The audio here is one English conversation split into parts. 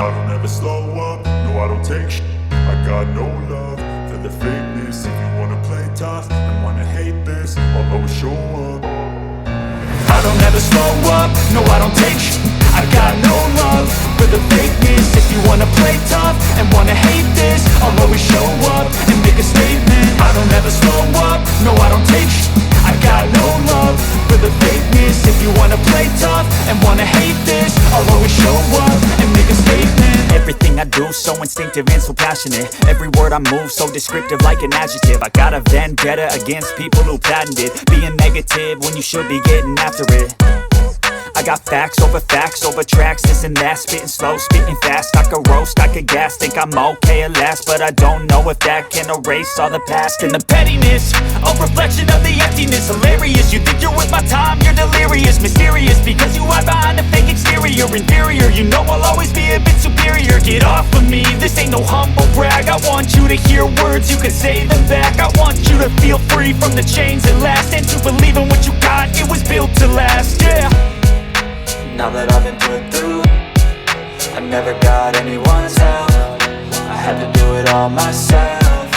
I don't ever slow up, no I don't take shit. I got no love for the fakeness. If you wanna play tough and wanna hate this, I'll always show up. I don't ever slow up, no I don't take shit. I got no love for the fakeness. If you wanna play tough and wanna hate this, I'll always show up and make a statement. I don't ever slow up, no I don't take shit. I got no love for the fakeness. If you wanna play tough and wanna hate this, I'll always show up and make a statement. Everything I do so instinctive and so passionate. Every word I move so descriptive like an adjective. I got a vendetta against people who patented being negative when you should be getting after it. I got facts over tracks, this and that. Spitting slow, spitting fast. I could roast, I could gas. Think I'm okay at last, but I don't know if that can erase all the past. And the pettiness, a reflection of the emptiness. Hilarious, you think you're worth my time, you're delirious. Mysterious, because you hide behind a fake exterior. Inferior, you know I'll always be a bit superior. Get off of me, this ain't no humble brag. I want you to hear words, you can say them back. I want you to feel free from the chains that last, and to believe in what you got, it was built to last, yeah. Now that I've been put through, I never got anyone's help. I had to do it all myself.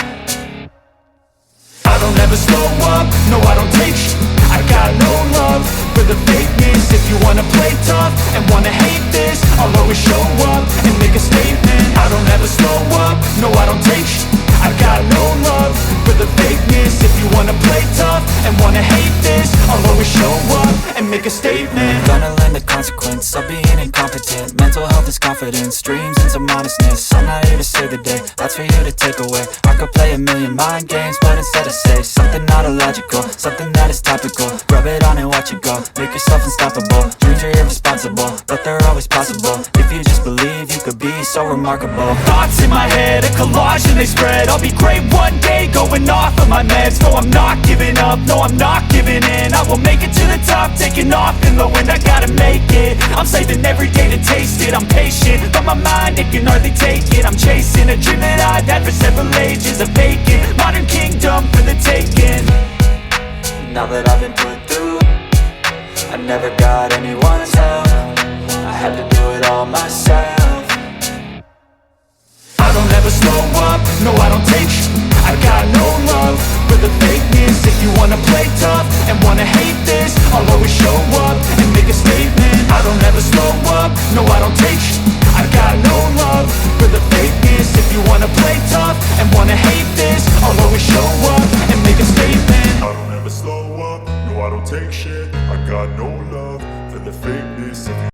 I don't ever slow up, no I don't take shit. I got no love for the fakeness. If you wanna play tough and wanna hate this, I'll always show up and make a statement. I don't ever slow up, no I don't take shit. I got no love for the fakeness. If you wanna play tough and wanna hate this, I'll always show up and make a statement. Gonna learn the consequence of being incompetent. Mental health is confidence, dreams and some honestness. I'm not here to save the day, that's for you to take away. I could play a million mind games, but instead I say something not illogical, something that is topical. Rub it on and watch it go, make yourself unstoppable. Dreams are irresponsible, but they're always possible. If you just believe, you could be so remarkable. Thoughts in my head, a collage and they spread. I'll be great one day, going off of my meds. No, I'm not giving up, no, I'm not giving in. I will make it to the top, taking off in the wind. I gotta make it, I'm saving every day to taste it. I'm patient, but my mind, it can hardly take it. I'm chasing a dream that I've had for several ages. A vacant, modern kingdom for the taking. Now that I've been put through, I never got anyone's help. I had to do it all myself. I don't ever slow up, no I don't take shit. I got no love for the fakeness. If you wanna play tough and wanna hate this, I'll always show up and make a statement. I don't ever slow up, no I don't take shit. I got no love for the fakeness. If you wanna play tough and wanna hate this, I'll always show up and make a statement. I don't ever slow up, no I don't take shit. I got no love for the fakeness. If you